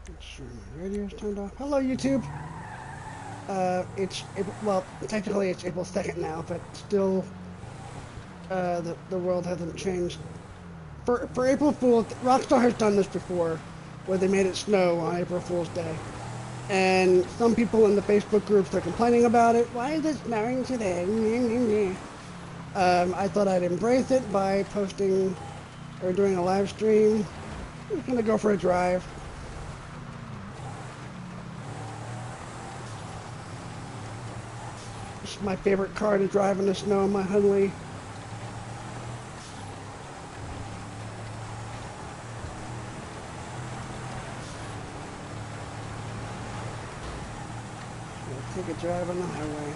Make sure my radio's turned off. Hello, YouTube. It's April, well, technically it's April 2nd now, but still, the world hasn't changed. For April Fool's, Rockstar has done this before, where they made it snow on April Fool's Day, and some people in the Facebook groups are complaining about it. Why is it snowing today? I thought I'd embrace it by posting or doing a live stream. I'm just gonna go for a drive. It's my favorite car to drive in the snow, my Hunley. Take a drive on the highway.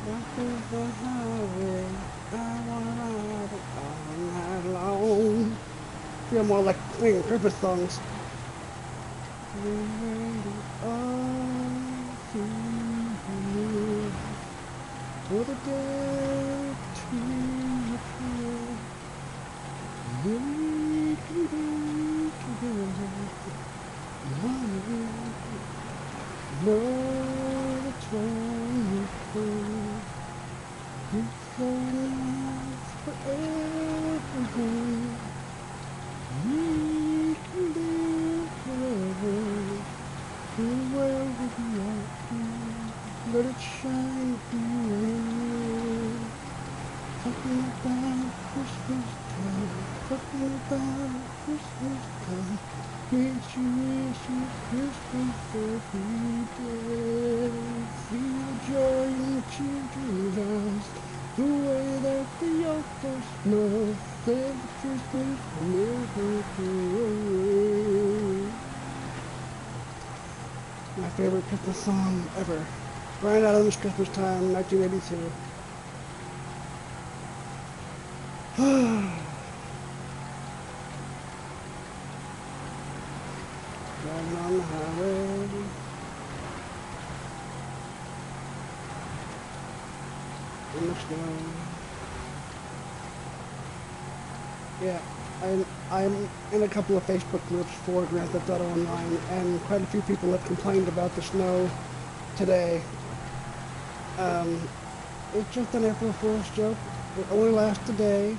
Walk the highway, I wanna ride it all night long. Feel more like singing Christmas songs. For the day to appear, we can be together. Know the time will come. It's enough for everyone. We can live forever. The world will be open. Let it shine through you. Talking about Christmas time. Talking about Christmas time. Makes you wish you Christmas every day. Feel joy in the children's eyes. The way that the old folks know that Christmas will never go away. My favorite Christmas song ever. Bryan Adams' Christmas Time, 1982. Driving on the highway. In the snow. Yeah, I'm in a couple of Facebook groups for Grand Theft Auto Online, and quite a few people have complained about the snow today. It's just an April Fool's joke. It only lasts a day.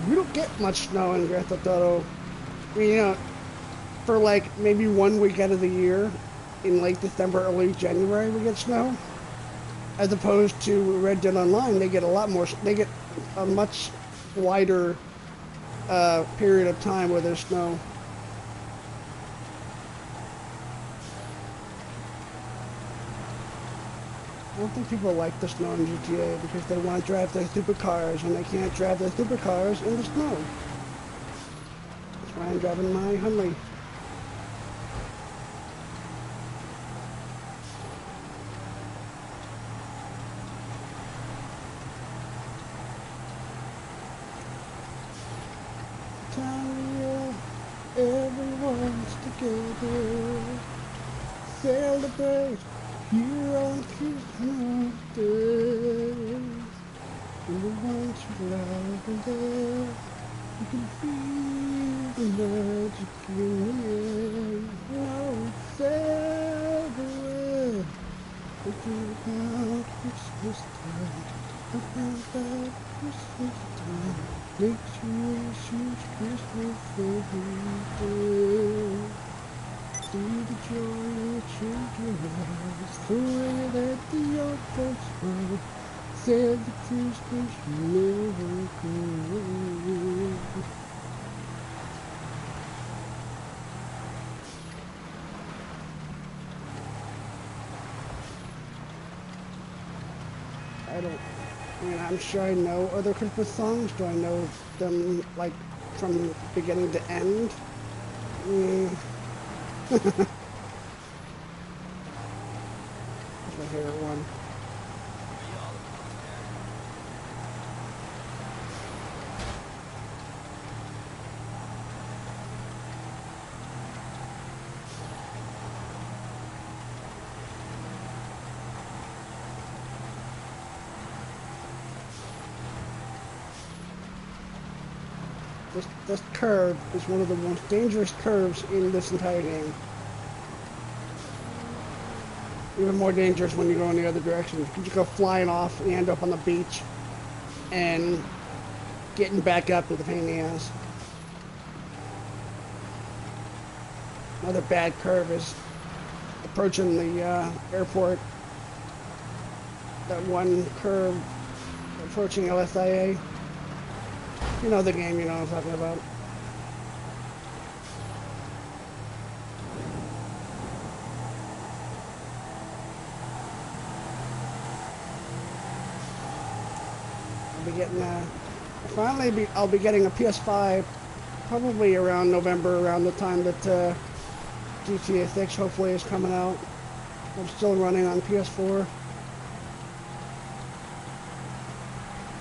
We don't get much snow in Grand Theft Auto. I mean, for like maybe 1 week out of the year, in late December, early January, we get snow. As opposed to Red Dead Online, they get a lot more. They get a much wider period of time where there's snow. I don't think people like the snow in GTA because they want to drive their supercars and they can't drive their supercars in the snow. That's why I'm driving my Hunley. Time everyone's together. Celebrate here on Christmas Day. And the ones you love are there. You can feel the magic in the air. Now it's everywhere. Thinking about Christmas time. About Christmas time. Makes you wish it's Christmas every day. See the joy in the children's eyes. The way that the old folks smile. Said the Christmas never goes. I mean, I'm sure I know other Christmas songs. Do I know them, like, from beginning to end? Mm. That's my favorite one. This curve is one of the most dangerous curves in this entire game. Even more dangerous when you go in the other direction. You go flying off and you end up on the beach, and getting back up is a pain in the ass. Another bad curve is approaching the airport. That one curve approaching LSIA. You know the game, you know what I'm talking about. I'll be getting a PS5 probably around November, around the time that GTA 6 hopefully is coming out. I'm still running on PS4.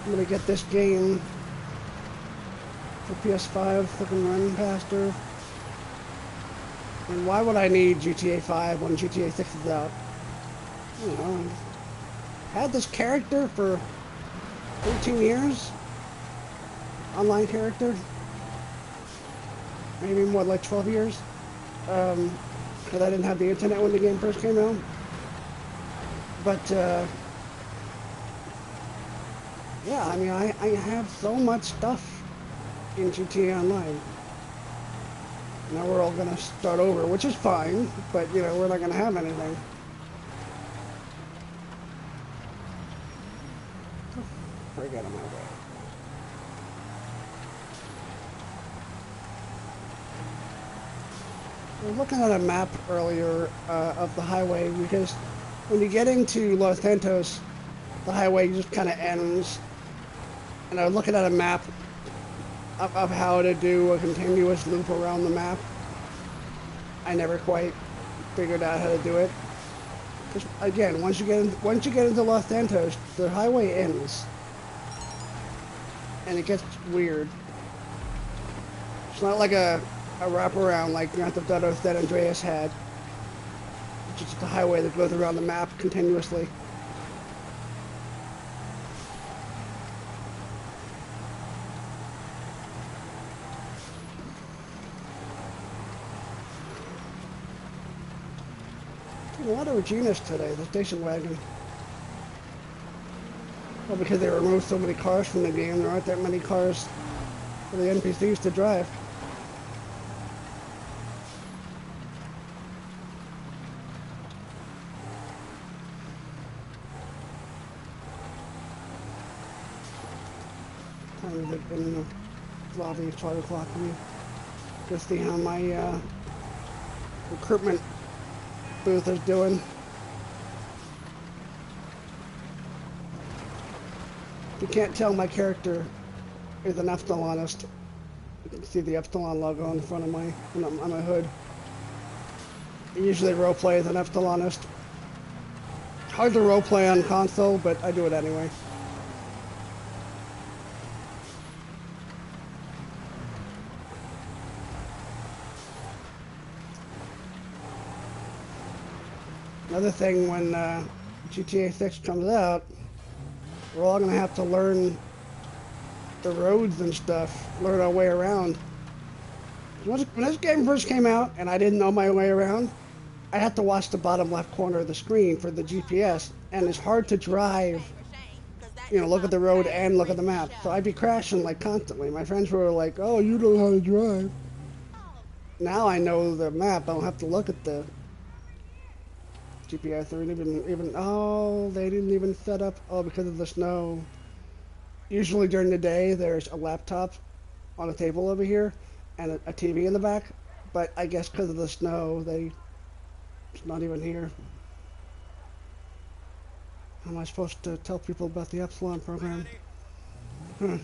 I'm gonna get this game for PS5 so I can run faster. And why would I need GTA 5 when GTA 6 is out? I don't know. Had this character for 13 years? Online character? Maybe more like 12 years? Because I didn't have the internet when the game first came out. But, yeah, I mean, I have so much stuff in GTA Online. Now we're all gonna start over, which is fine, but, you know, we're not gonna have anything. Get out of my way. I was looking at a map earlier of the highway, because when you get into Los Santos, the highway just kind of ends. And I was looking at a map of how to do a continuous loop around the map. I never quite figured out how to do it. Because again, once you get into Los Santos, the highway ends. And it gets weird. It's not like a wraparound like Grand Theft Auto San Andreas had. It's just a highway that goes around the map continuously. A lot of Reginas today, the station wagon. Well, because they removed so many cars from the game, there aren't that many cars for the NPCs to drive. Time to get in the lobby, 12 o'clock for me. Just see how my recruitment booth is doing. You can't tell my character is an Epsilonist. You can see the Epsilon logo on the front of on my hood. I usually roleplay as an Epsilonist. Hard to roleplay on console, but I do it anyway. Another thing, when GTA 6 comes out, we're all going to have to learn the roads and stuff, learn our way around. When this game first came out and I didn't know my way around, I had to watch the bottom left corner of the screen for the GPS, and it's hard to drive, you know, look at the road and look at the map. So I'd be crashing like constantly. My friends were like, "Oh, you know how to drive." Now I know the map. I don't have to look at the GPS. They didn't even set up. Oh, because of the snow. Usually during the day, there's a laptop on a table over here and a TV in the back. But I guess because of the snow, it's not even here. How am I supposed to tell people about the Epsilon program? There's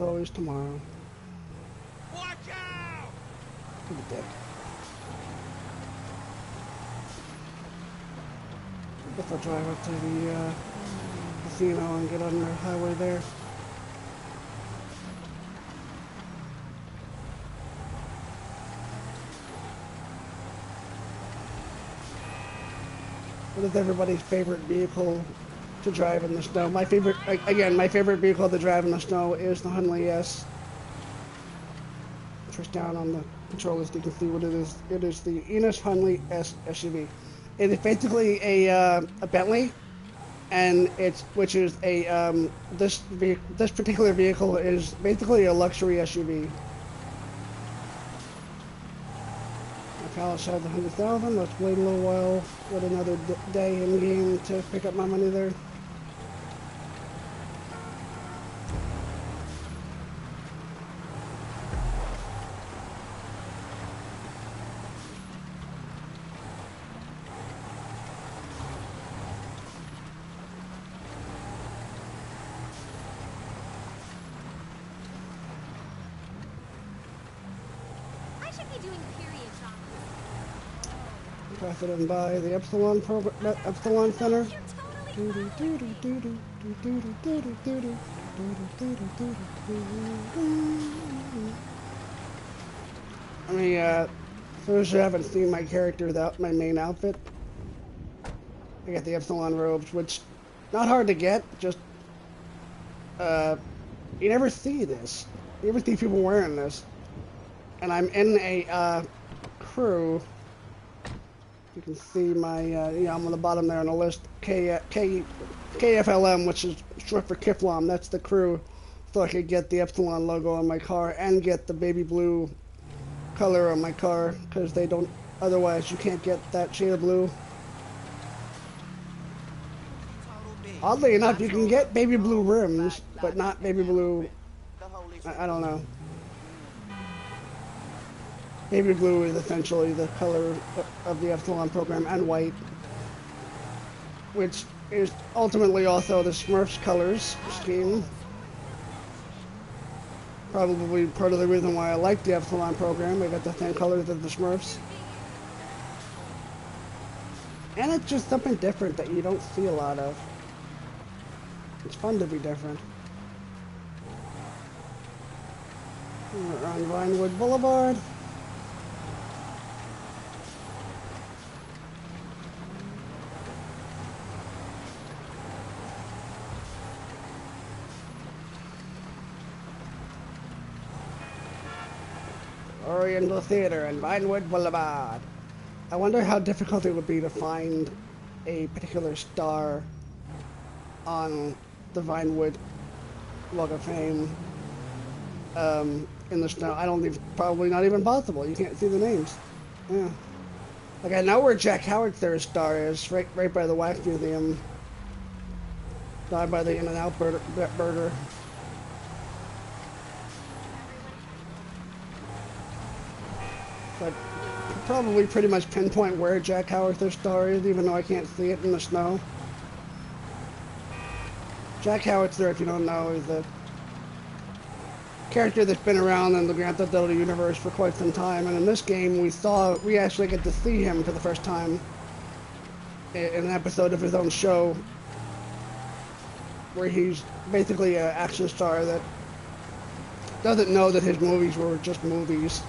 always tomorrow. Watch out! To the dick. I guess I'll drive up to the casino and get on the highway there. What is everybody's favorite vehicle to drive in the snow. My favorite, again, my favorite vehicle to drive in the snow is the Hyundai S. Push down on the controllers, you can see what it is. It is the Enos Hyundai S SUV. It is basically a Bentley, and which is this particular vehicle is basically a luxury SUV. My palace has 100,000. Let's wait a little while. Wait another day in game to pick up my money there. Profited by the Epsilon Center. I mean, for those who haven't seen my character without my main outfit, I got the Epsilon robes, which not hard to get. Just you never see this. You never see people wearing this, and I'm in a crew. You can see my, I'm on the bottom there on the list, KFLM, which is short for Kiflam. That's the crew, so I could get the Epsilon logo on my car and get the baby blue color on my car, because they don't, otherwise you can't get that shade of blue. Oddly enough, you can get baby blue rims, but not baby blue, I don't know. Baby blue is essentially the color of the Epsilon program, and white, which is ultimately also the Smurfs colors scheme. Probably part of the reason why I like the Epsilon program. They got the same colors as the Smurfs. And it's just something different that you don't see a lot of. It's fun to be different. We're on Vinewood Boulevard. Oriental Theater and Vinewood Boulevard. I wonder how difficult it would be to find a particular star on the Vinewood Walk of Fame in the snow. I don't think, probably not even possible. You can't see the names. Yeah. Like, I know where Jack Howard's third star is, right by the Wax Museum. Down by the In-N-Out Burger. But probably pretty much pinpoint where Jack Howard's third star is, even though I can't see it in the snow. Jack Howitzer, if you don't know, is a character that's been around in the Grand Theft Auto universe for quite some time, and in this game we actually get to see him for the first time in an episode of his own show, where he's basically an action star that doesn't know that his movies were just movies.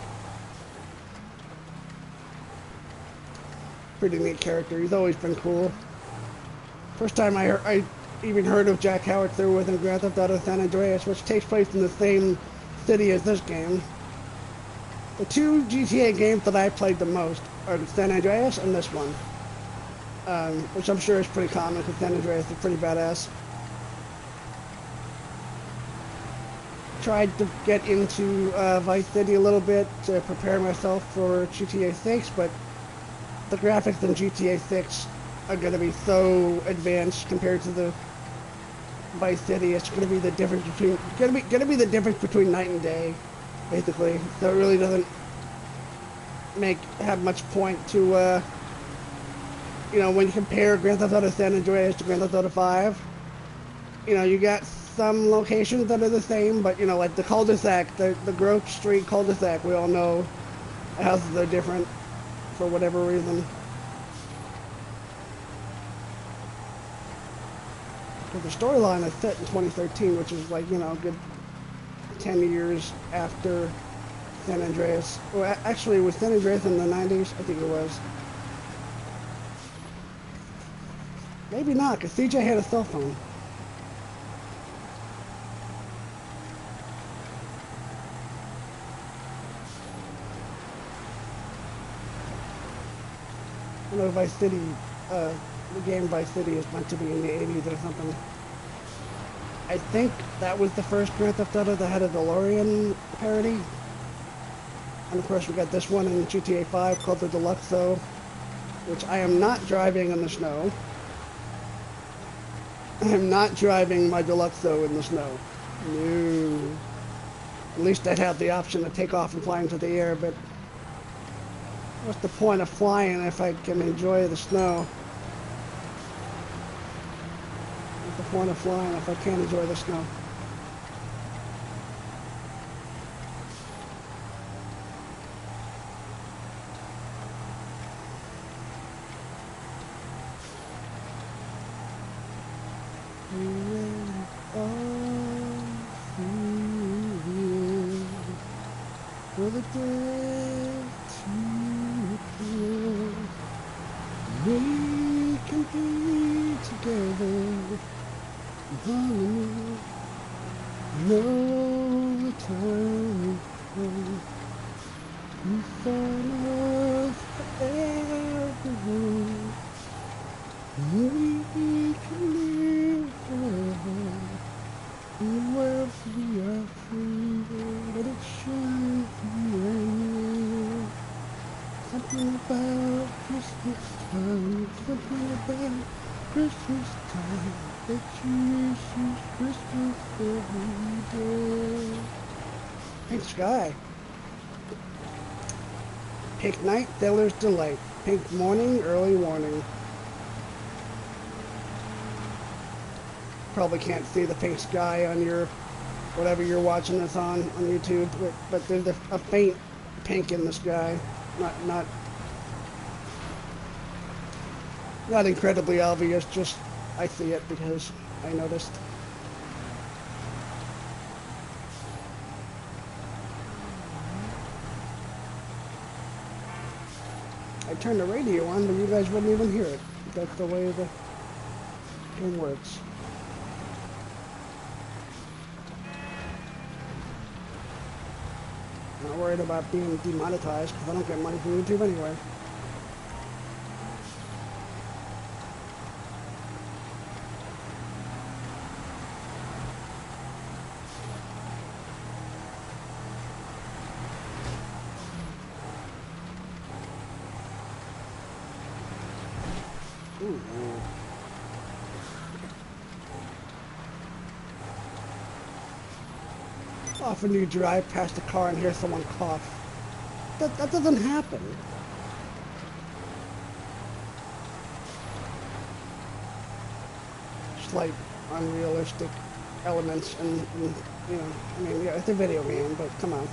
Pretty neat character. He's always been cool. First time I even heard of Jack Howitzer was in Grand Theft Auto San Andreas, which takes place in the same city as this game. The two GTA games that I played the most are San Andreas and this one, which I'm sure is pretty common because San Andreas is pretty badass. Tried to get into Vice City a little bit to prepare myself for GTA 6, but the graphics in GTA 6 are going to be so advanced compared to the Vice City. It's going to be the difference between the difference between night and day, basically. So it really doesn't have much point to when you compare Grand Theft Auto San Andreas to Grand Theft Auto 5. You got some locations that are the same, but like the cul-de-sac, the Grove Street cul-de-sac, we all know houses are different for whatever reason. But the storyline is set in 2013, which is like, a good 10 years after San Andreas. Well, actually, was San Andreas in the 90s? I think it was. Maybe not, because CJ had a cell phone. I know Vice City, the game Vice City is meant to be in the 80s or something. I think that was the first Grand Theft Auto that had a DeLorean parody. And of course we got this one in GTA 5 called the Deluxo, which I am not driving in the snow. I am not driving my Deluxo in the snow. No. At least I'd have the option to take off and fly into the air, but what's the point of flying if I can enjoy the snow? What's the point of flying if I can't enjoy the snow? For the day to appear, we can be together in harmony. Know the time will come to find us forever. We can live forever. Where we are free, let it shine through. Something about Christmas time, something about Christmas time that you choose Christmas every day. Pink sky. Pink night, Sailor's delight. Pink morning, early warning. Probably can't see the pink sky on your whatever you're watching this on YouTube, but there's a faint pink in the sky. Not incredibly obvious, just I see it because I noticed. I turned the radio on, but you guys wouldn't even hear it. That's the way the thing works. I'm not worried about being demonetized because I don't get money from YouTube anyway. Ooh. Often you drive past a car and hear someone cough. That doesn't happen. Slight unrealistic elements and you know, I mean, yeah, it's a video game, but come on.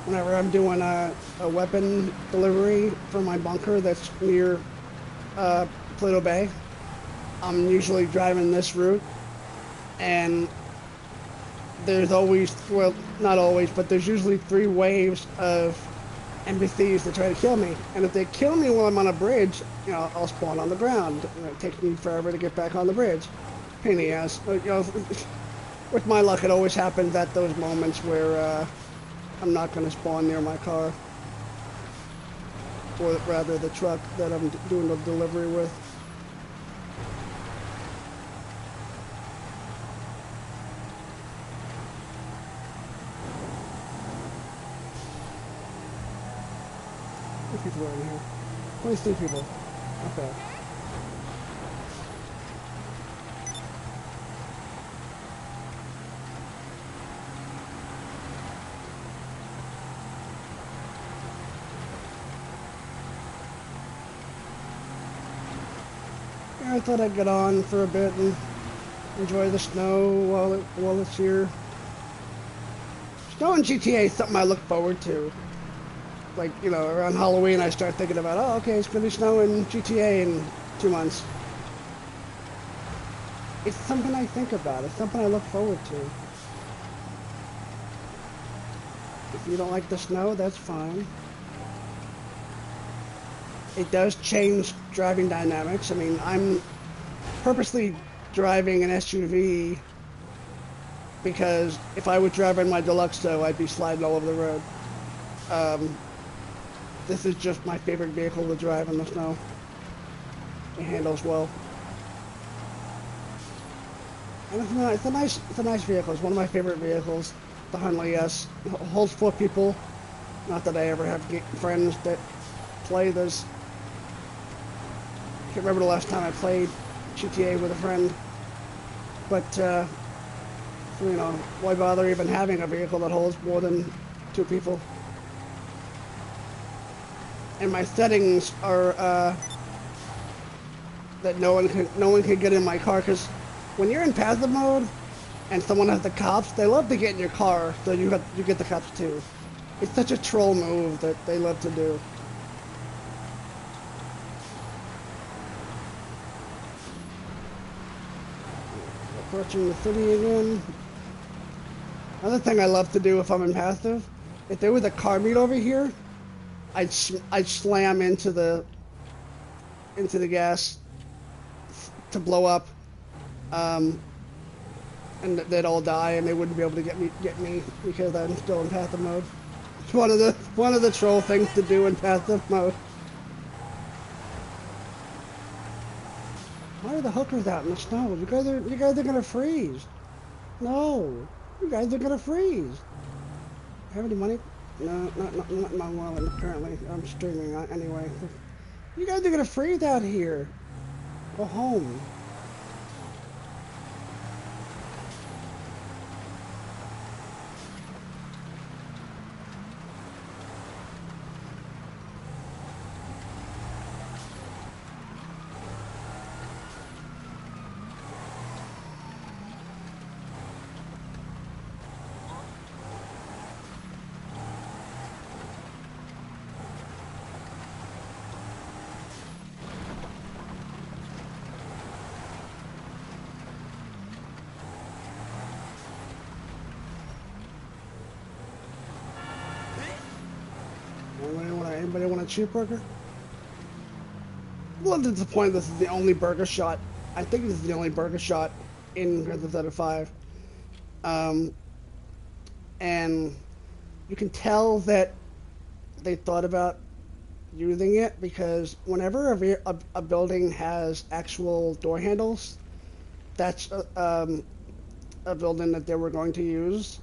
Whenever I'm doing a weapon delivery for my bunker that's near Pluto Bay, I'm usually driving this route, and there's always, well, not always, but there's usually 3 waves of NPCs that try to kill me. And if they kill me while I'm on a bridge, you know, I'll spawn on the ground. And it takes me forever to get back on the bridge. Pain in the ass. You know, with my luck, it always happens at those moments where I'm not going to spawn near my car. Or rather, the truck that I'm doing the delivery with. How many people are in here? 23 people. Okay. I thought I'd get on for a bit and enjoy the snow while it's here. Snow in GTA is something I look forward to. Like, you know, around Halloween I start thinking about, oh, okay, it's gonna be snow in GTA in 2 months. It's something I think about. It's something I look forward to. If you don't like the snow, that's fine. It does change driving dynamics. I mean, I'm purposely driving an SUV because if I was driving my Deluxo, I'd be sliding all over the road. This is just my favorite vehicle to drive in the snow. It handles well. And it's a nice vehicle. It's one of my favorite vehicles. The Hyundai S. It holds 4 people. Not that I ever have friends that play this. I can't remember the last time I played GTA with a friend. But, you know, why bother even having a vehicle that holds more than 2 people? And my settings are that no one can get in my car, because when you're in passive mode and someone has the cops, they love to get in your car, so you get the cops too. It's such a troll move that they love to do. Approaching the city again. Another thing I love to do if I'm in passive, if there was a car meet over here, I'd slam into the gas to blow up, and they'd all die, and they wouldn't be able to get me because I'm still in passive mode. It's one of the troll things to do in passive mode. Why are the hookers out in the snow? You guys are gonna freeze. No, you guys are gonna freeze. Have any money? No, not in my wallet. Apparently, I'm streaming anyway. You guys are gonna freeze out here. Go home. Anybody want a cheeseburger? I'm a little disappointed this is the only burger shot. I think this is the only burger shot in Grand Theft Auto 5. And you can tell that they thought about using it, because whenever a building has actual door handles, that's a building that they were going to use.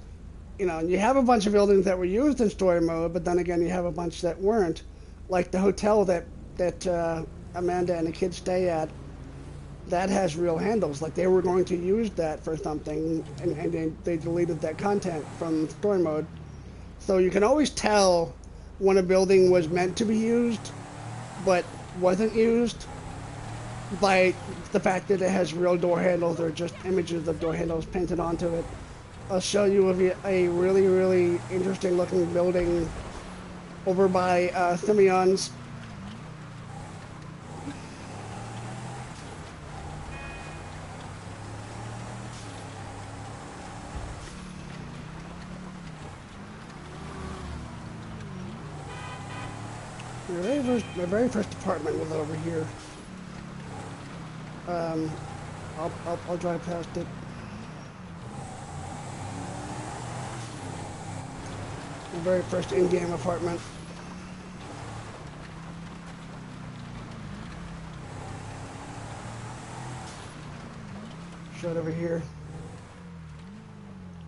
You know, you have a bunch of buildings that were used in story mode, but then again, you have a bunch that weren't. Like the hotel that Amanda and the kids stay at, that has real handles. Like they were going to use that for something, and they deleted that content from story mode. So you can always tell when a building was meant to be used, but wasn't used, by the fact that it has real door handles or just images of door handles painted onto it. I'll show you a really, really interesting looking building over by Simeon's. My very first apartment was over here. I'll drive past it. My very first in-game apartment. Showed over here.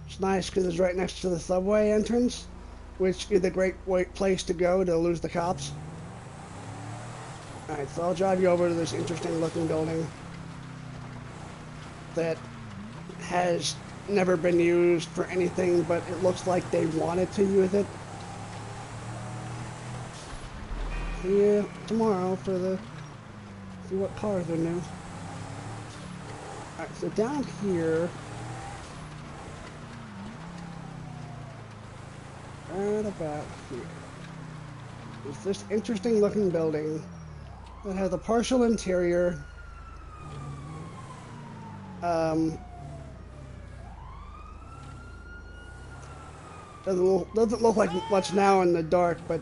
It's nice because it's right next to the subway entrance, which is a great place to go to lose the cops. Alright, so I'll drive you over to this interesting looking building that has never been used for anything, but it looks like they wanted to use it. See you tomorrow for see what cars are new. Alright, so down here, right about here, is this interesting looking building that has a partial interior. Doesn't look like much now in the dark, but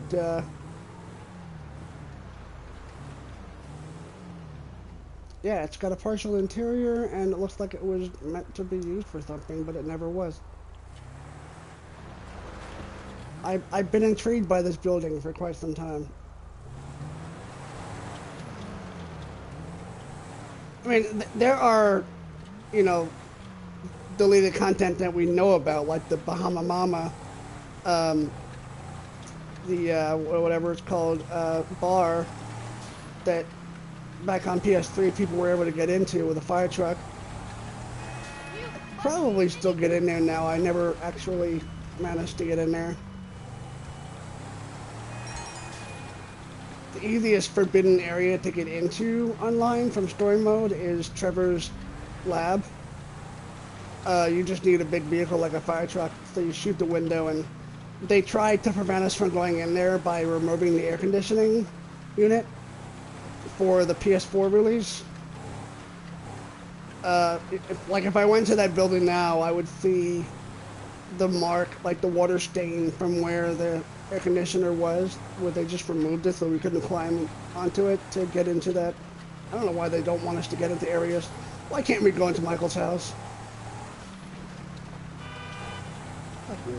yeah, it's got a partial interior, and it looks like it was meant to be used for something, but it never was. I've been intrigued by this building for quite some time. I mean, there are, you know, deleted content that we know about, like the Bahama Mama, um, the whatever it's called, bar that back on PS3 people were able to get into with a fire truck. Probably still get in there now. I never actually managed to get in there. The easiest forbidden area to get into online from story mode is Trevor's lab. You just need a big vehicle like a fire truck, so you shoot the window, and they tried to prevent us from going in there by removing the air conditioning unit for the PS4 release. If I went to that building now, I would see the mark, like the water stain from where the air conditioner was, where they just removed it so we couldn't climb onto it to get into that. I don't know why they don't want us to get into areas. Why can't we go into Michael's house? Fuck you.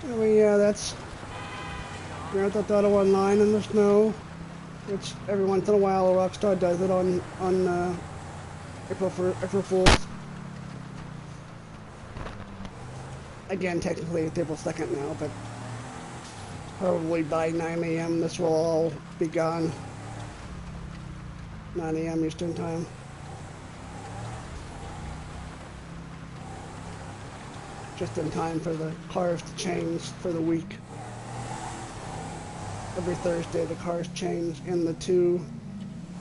Anyway, yeah, that's Grand Theft Auto Online in the snow, which every once in a while Rockstar does it on April Fools. Again, technically it's April 2nd now, but probably by 9 a.m. this will all be gone. 9 a.m. Eastern Time. Just in time for the cars to change for the week. Every Thursday the cars change in the two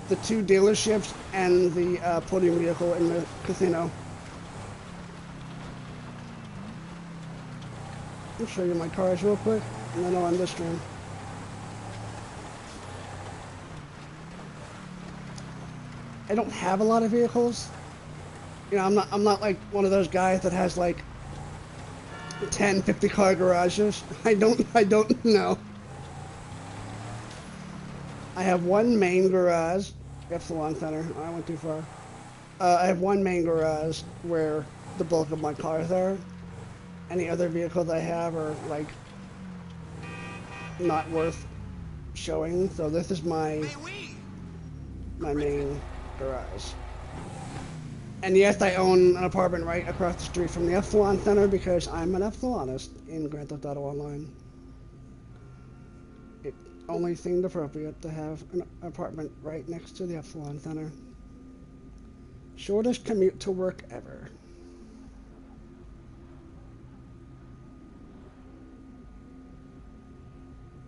dealerships and the podium vehicle in the casino. I'll show you my cars real quick, and then I'll end this stream. I don't have a lot of vehicles. You know, I'm not like one of those guys that has like 10, 50 car garages. I don't know. I have one main garage. Epsilon Center. I went too far. I have one main garage where the bulk of my cars are. Any other vehicles I have are like not worth showing. So this is my main garage. And yes, I own an apartment right across the street from the Epsilon Center because I'm an Epsilonist in Grand Theft Auto Online. It only seemed appropriate to have an apartment right next to the Epsilon Center. Shortest commute to work ever.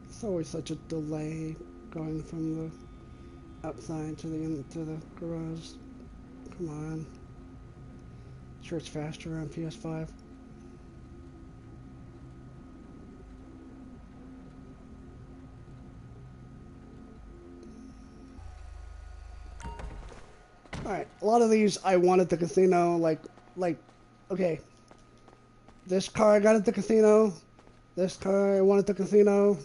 It's always such a delay going from the outside to the garage. Come on. Sure it's faster on PS5. Alright, a lot of these I won at the casino, like, okay. This car I got at the casino. This car I won at the casino.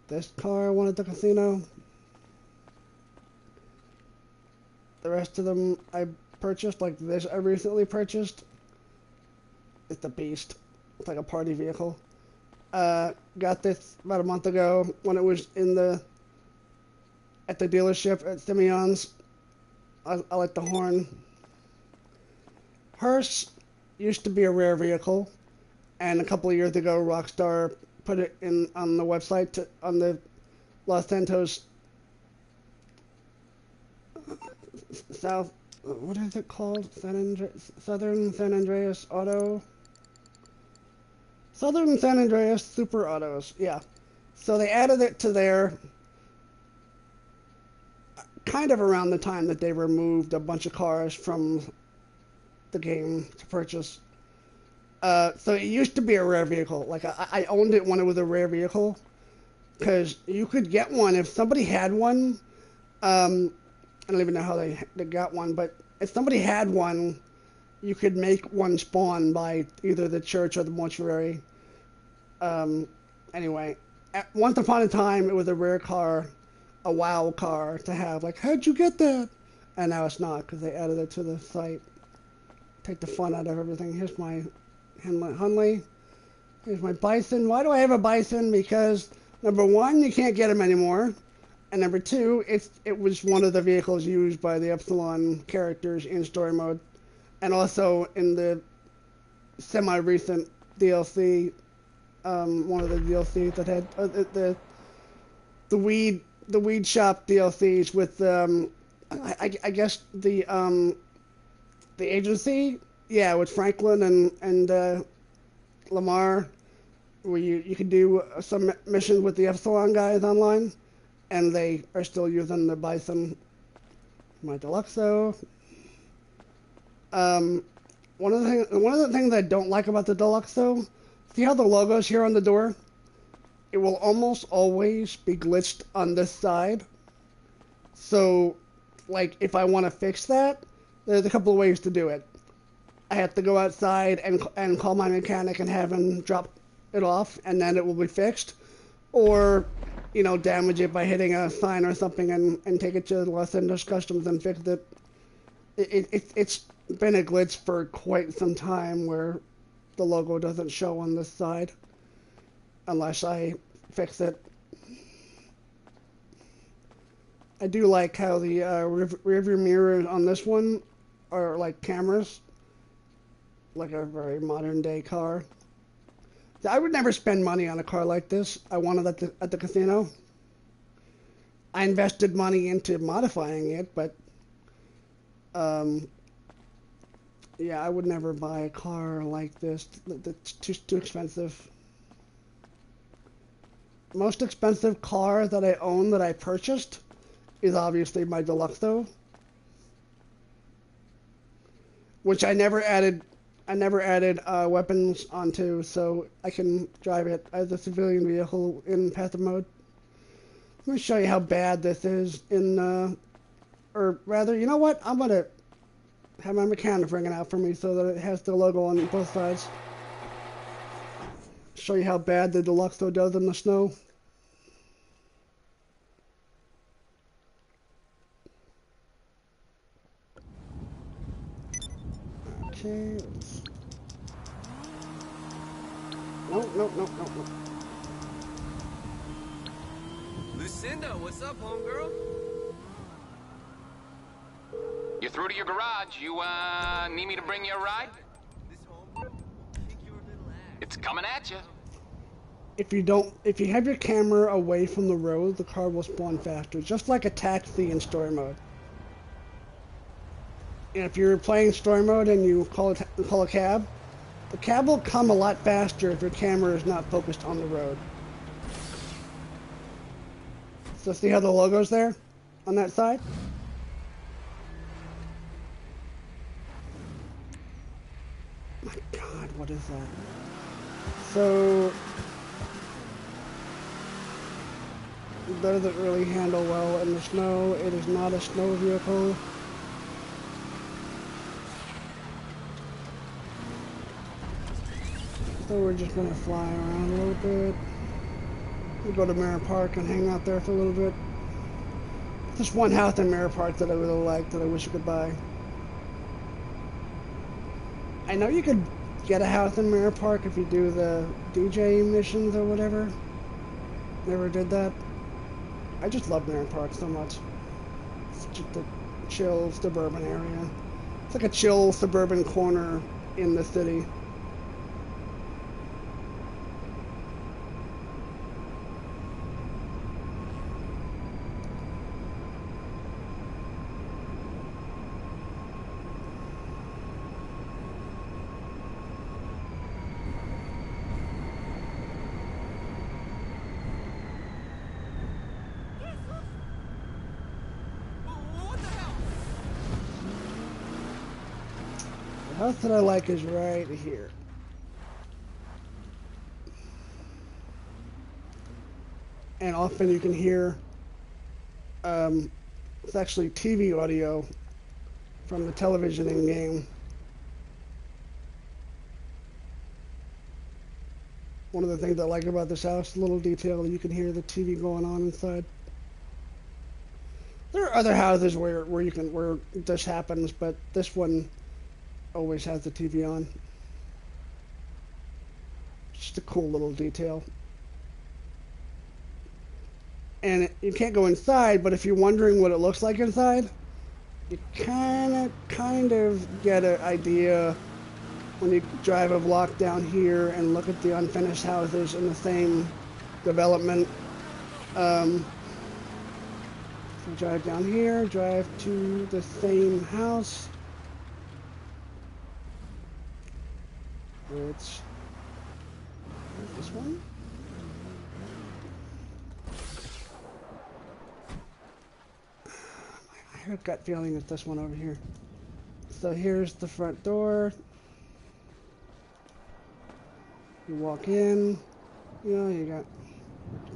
This car I won at the casino. The rest of them I purchased, like this I recently purchased. It's a beast. It's like a party vehicle. Got this about a month ago when it was at the dealership at Simeon's. I like the horn. Hearse used to be a rare vehicle, and a couple of years ago Rockstar put it on the website on the Los Santos South, what is it called? Southern San Andreas Auto? Southern San Andreas Super Autos, yeah. So they added it to their, kind of around the time that they removed a bunch of cars from the game to purchase. So it used to be a rare vehicle. Like, I owned it when it was a rare vehicle. because you could get one if somebody had one. I don't even know how they got one, but if somebody had one, you could make one spawn by either the church or the mortuary. Um, anyway, once upon a time, it was a rare car, a WoW car to have. Like, how'd you get that? And now it's not because they added it to the site. Take the fun out of everything. Here's my Hunley. Here's my Bison. Why do I have a Bison? Because number one, you can't get them anymore. And number two, it was one of the vehicles used by the Epsilon characters in story mode, and also in the semi-recent DLC. One of the DLCs that had the weed shop DLCs with I guess the agency, yeah, with Franklin and Lamar, where you could do some missions with the Epsilon guys online. And they are still using the Bison. My Deluxo. One of the things I don't like about the Deluxo, see how the logo's here on the door? It will almost always be glitched on this side. So, like, if I want to fix that, there's a couple of ways to do it. I have to go outside and call my mechanic and have him drop it off, and then it will be fixed. Or, you know, damage it by hitting a sign or something and take it to Los Angeles Customs and fix it. It's been a glitch for quite some time where the logo doesn't show on this side unless I fix it. I do like how the rearview mirrors on this one are like cameras, like a very modern day car. I would never spend money on a car like this. I wanted it at the casino. I invested money into modifying it, but yeah, I would never buy a car like this. That's too expensive. Most expensive car that I own that I purchased is obviously my Deluxo, which I never added weapons onto, so I can drive it as a civilian vehicle in passive mode. Let me show you how bad this is in, or rather, you know what? I'm gonna have my mechanic bring it out for me so that it has the logo on both sides. Show you how bad the Deluxo does in the snow. Okay. Nope. Lucinda, what's up, homegirl? You're through to your garage. You, need me to bring you a ride? This homegirl? Kick your little ass. It's coming at you. If you have your camera away from the road, the car will spawn faster, just like a taxi in story mode. And if you're playing story mode and you call a cab, the cab will come a lot faster if your camera is not focused on the road. So see how the logo's there on that side? My God, what is that? So it doesn't really handle well in the snow. It is not a snow vehicle. So we're just gonna fly around a little bit. We'll go to Mirror Park and hang out there for a little bit. Just one house in Mirror Park that I really like that I wish I could buy. I know you could get a house in Mirror Park if you do the DJ missions or whatever. Never did that. I just love Mirror Park so much. It's just a chill suburban area. It's like a chill suburban corner in the city. What the hell? The house that I like is right here. and often you can hear it's actually TV audio from the television in game. One of the things I like about this house, little detail, you can hear the TV going on inside. There are other houses where this happens, but this one always has the TV on. Just a cool little detail. And you can't go inside, but if you're wondering what it looks like inside, you kind of get an idea when you drive a block down here and look at the unfinished houses in the same development. So drive down here, drive to the same house. Where's this one? I have a gut feeling it's this one over here. So here's the front door. You walk in, you know, you got,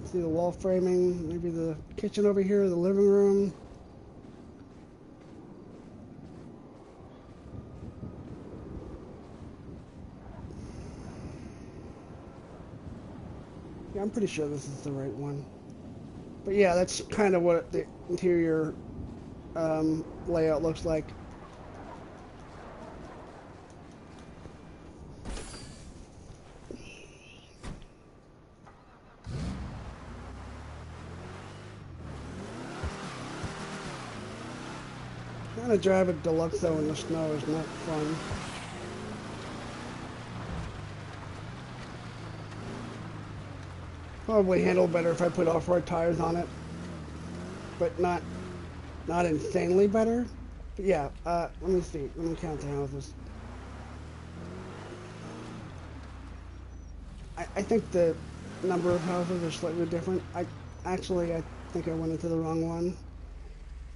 see the wall framing, maybe the kitchen over here, the living room. Yeah, I'm pretty sure this is the right one. But yeah, that's kind of what the interior layout looks like. Trying to drive a Deluxo in the snow is not fun. Probably handle better if I put off-road tires on it, but not insanely better. But yeah, let me see. Let me count the houses. I think the number of houses are slightly different. I think I went into the wrong one.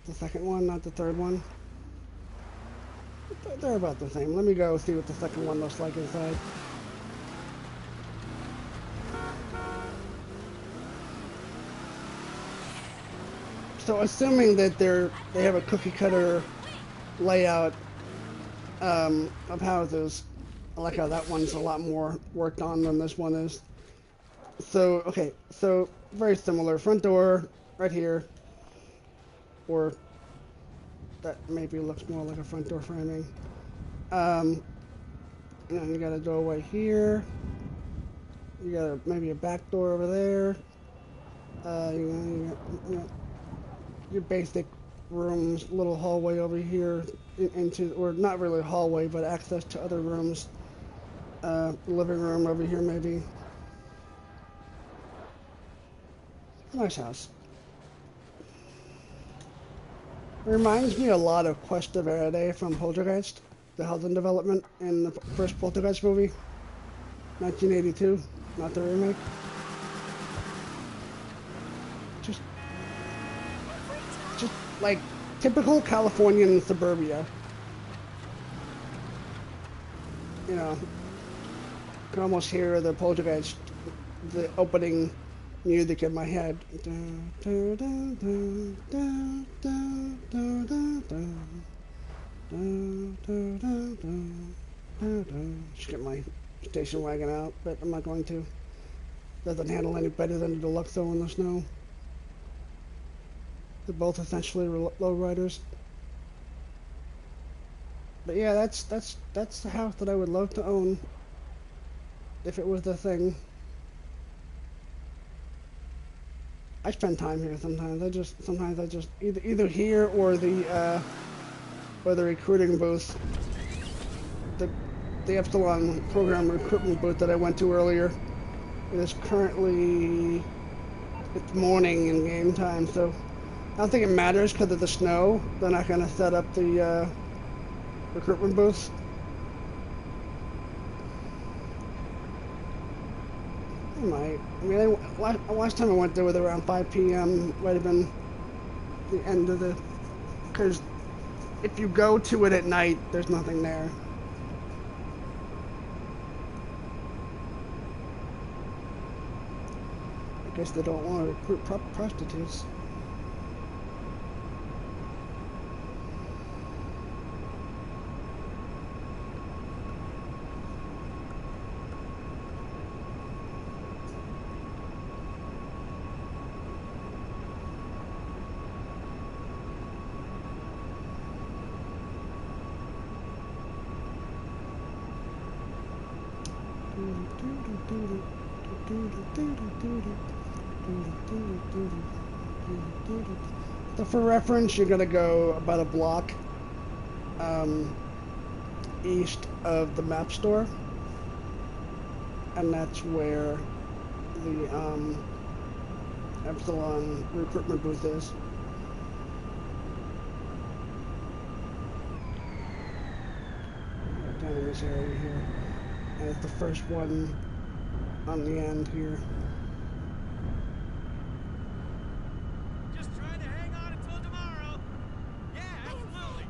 The second one, not the third one. They're about the same. Let me go see what the second one looks like inside. So assuming that they have a cookie cutter layout of houses, I like how that one's a lot more worked on than this one is. So okay, so very similar. Front door right here, or that maybe looks more like a front door framing. And you got a doorway here. You got maybe a back door over there. You got your basic rooms, little hallway over here into, or not really a hallway, but access to other rooms. Living room over here maybe. Nice house. It reminds me a lot of Quest of Faraday from Poltergeist, the housing development in the first Poltergeist movie, 1982, not the remake. Just like typical Californian suburbia. You know, you can almost hear the Poltergeist, the opening music in my head. Should get my station wagon out, but I'm not going to. Doesn't handle any better than the Deluxo in the snow. They're both essentially lowriders. But yeah, that's the house that I would love to own if it was the thing. I spend time here sometimes. Sometimes I just either here or the recruiting booth, the Epsilon program recruitment booth that I went to earlier. It is currently, it's morning in game time, so I don't think it matters because of the snow. They're not going to set up the recruitment booths. They might. I mean, last time I went there was around 5 p.m. Might have been the end of the... Because if you go to it at night, there's nothing there. Guess they don't want to recruit prostitutes. So for reference, you're gonna go about a block east of the map store, and that's where the Epsilon recruitment booth is. Down in this area here, and it's the first one on the end here. Just trying to hang on until tomorrow. Yeah, absolutely.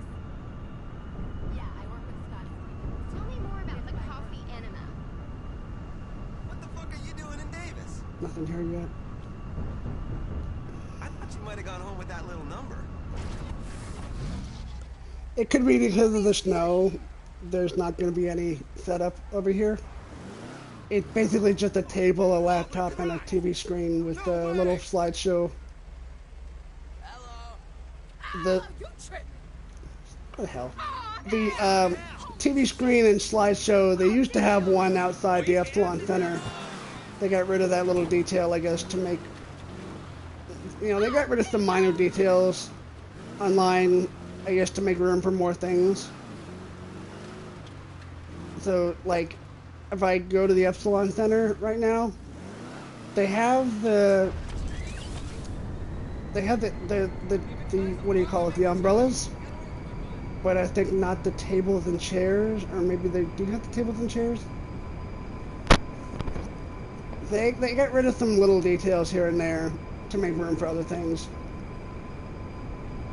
Yeah, I work with Scott. Tell me more about the coffee enema. What the fuck are you doing in Davis? Nothing here yet. I thought you might have gone home with that little number. It could be because of the snow. There's not going to be any setup over here. It's basically just a table, a laptop, and a TV screen with a little slideshow. Hello. What the hell? The TV screen and slideshow, they used to have one outside the Epsilon Center. They got rid of that little detail, I guess, to make... You know, they got rid of some minor details online, I guess, to make room for more things. So, like, if I go to the Epsilon Center right now, they have the what do you call it, the umbrellas, but I think not the tables and chairs, or maybe they do have the tables and chairs. They got rid of some little details here and there to make room for other things.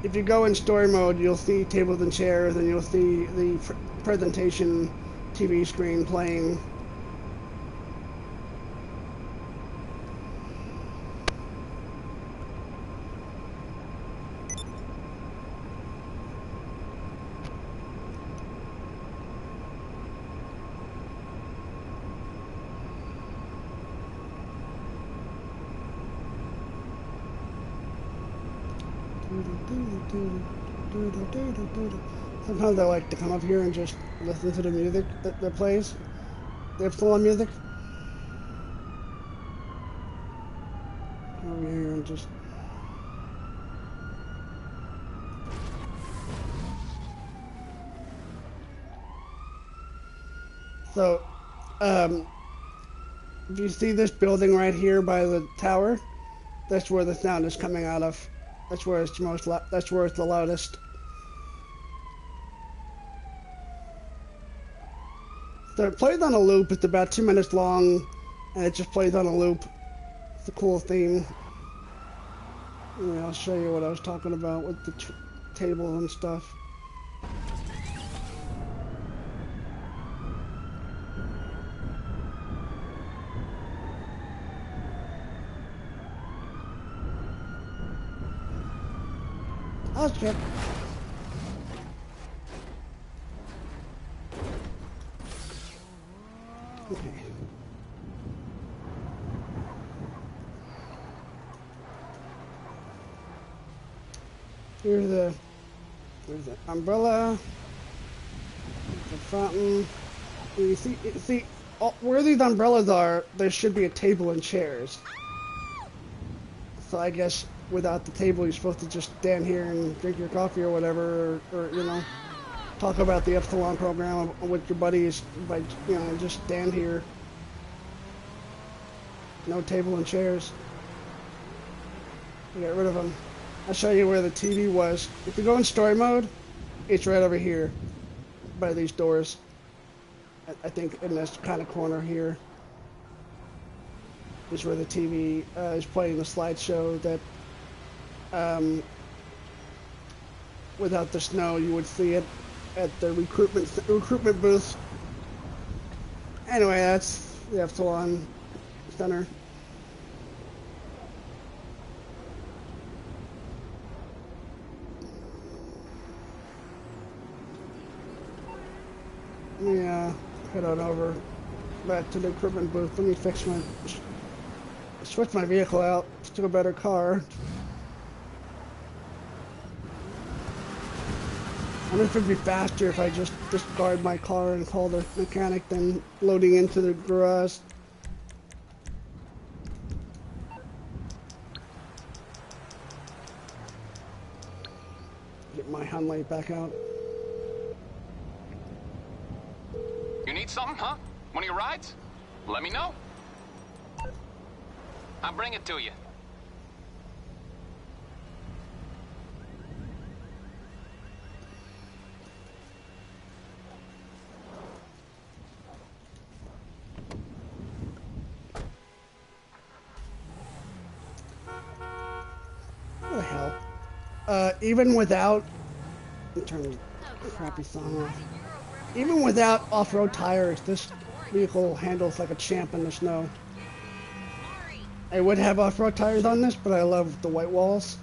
If you go in story mode, you'll see tables and chairs, and you'll see the presentation TV screen playing. Sometimes I like to come up here and just listen to the music that plays, the Epsilon music. Over here and just... So, if you see this building right here by the tower, that's where the sound is coming out of. That's where it's that's where it's the loudest. So it plays on a loop. It's about 2 minutes long, and it just plays on a loop. It's a cool theme. Anyway, I'll show you what I was talking about with the table and stuff. I'll check. Okay. Here's the umbrella, the fountain. You see, where these umbrellas are, there should be a table and chairs. So I guess without the table, you're supposed to just stand here and drink your coffee or whatever, or you know, talk about the Epsilon program with your buddies by, you know, just stand here. No table and chairs. You get rid of them. I'll show you where the TV was. If you go in story mode, it's right over here by these doors. I think in this kind of corner here is where the TV is playing the slideshow that without the snow you would see it at the recruitment booth. Anyway, that's the Epsilon Center. me head on over back to the equipment booth. Let me switch my vehicle out to a better car. I wonder if it'd be faster if I just discard my car and call the mechanic than loading into the garage. Get my Hyundai back out. You need something, huh? One of your rides? Let me know. I'll bring it to you. What the hell? Even without... Turn the crappy song off. Even without off-road tires, this vehicle handles like a champ in the snow. I would have off-road tires on this, but I love the white walls.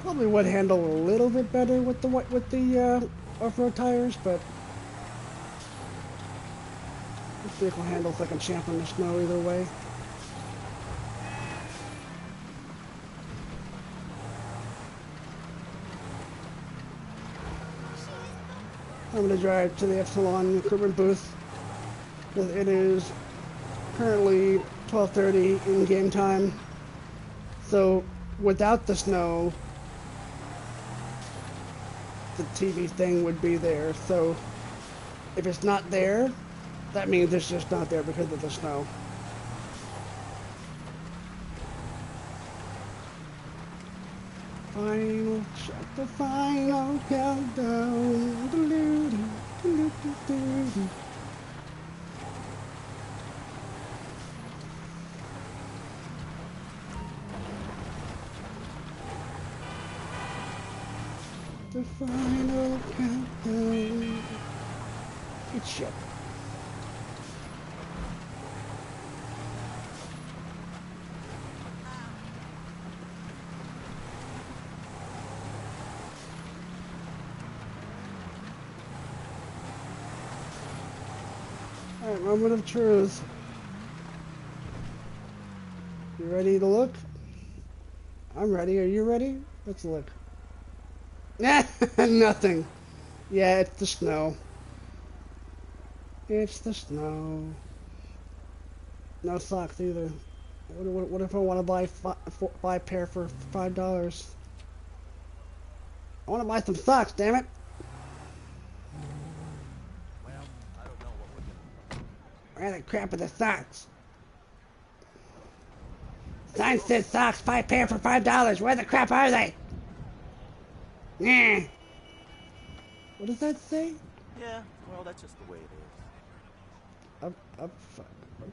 Probably would handle a little bit better with the off-road tires, but this vehicle handles like a champ in the snow either way. I'm going to drive to the Epsilon equipment booth. It is currently 12:30 in game time. So without the snow, the TV thing would be there. So if it's not there, that means it's just not there because of the snow. Final shot, the final countdown. Doo-doo-doo-doo-doo-doo-doo. The final countdown. Good shit. Alright, moment of truth. You ready to look? I'm ready. Are you ready? Let's look. Nothing. Yeah, it's the snow. It's the snow. No socks either. What if I want to buy five pair for $5? I want to buy some socks, damn it. Where the crap are the socks? Sign said socks, 5 pair for $5. Where the crap are they? Nah. What does that say? Yeah, well, that's just the way it is.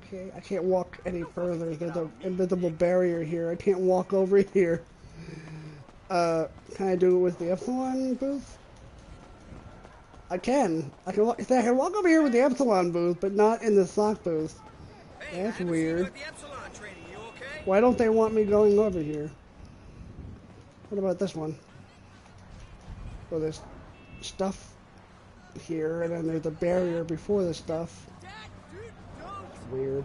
Okay, I can't walk any further. There's an invisible barrier here. I can't walk over here. Can I do it with the Epsilon booth? I can. I can walk over here with the Epsilon booth, but not in the sock booth. Hey, That's I haven't weird. seen you at the Epsilon training. You okay? Why don't they want me going over here? What about this one? Oh, there's stuff here, and then there's a barrier before the stuff. Dad, dude, don't. It's weird.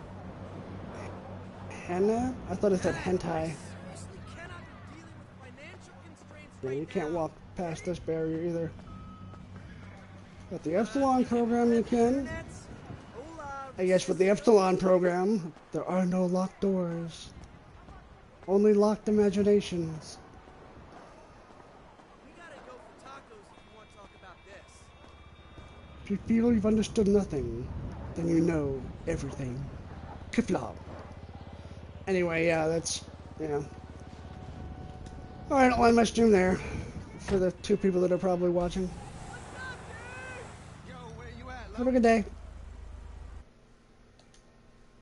Henna? I thought it said hentai. Seriously, cannot be dealing with financial constraints Yeah, right you can't now. walk past this barrier either. But the Epsilon program you can. Internets? Hola. I guess with the Epsilon program, there are no locked doors. Only locked imaginations. We gotta go for tacos if you want to talk about this. If you feel you've understood nothing, then you know everything. Kiflog. Anyway, yeah, that's, yeah. Alright, I'll end my stream there. For the 2 people that are probably watching. Yo, where you at? Have a good day.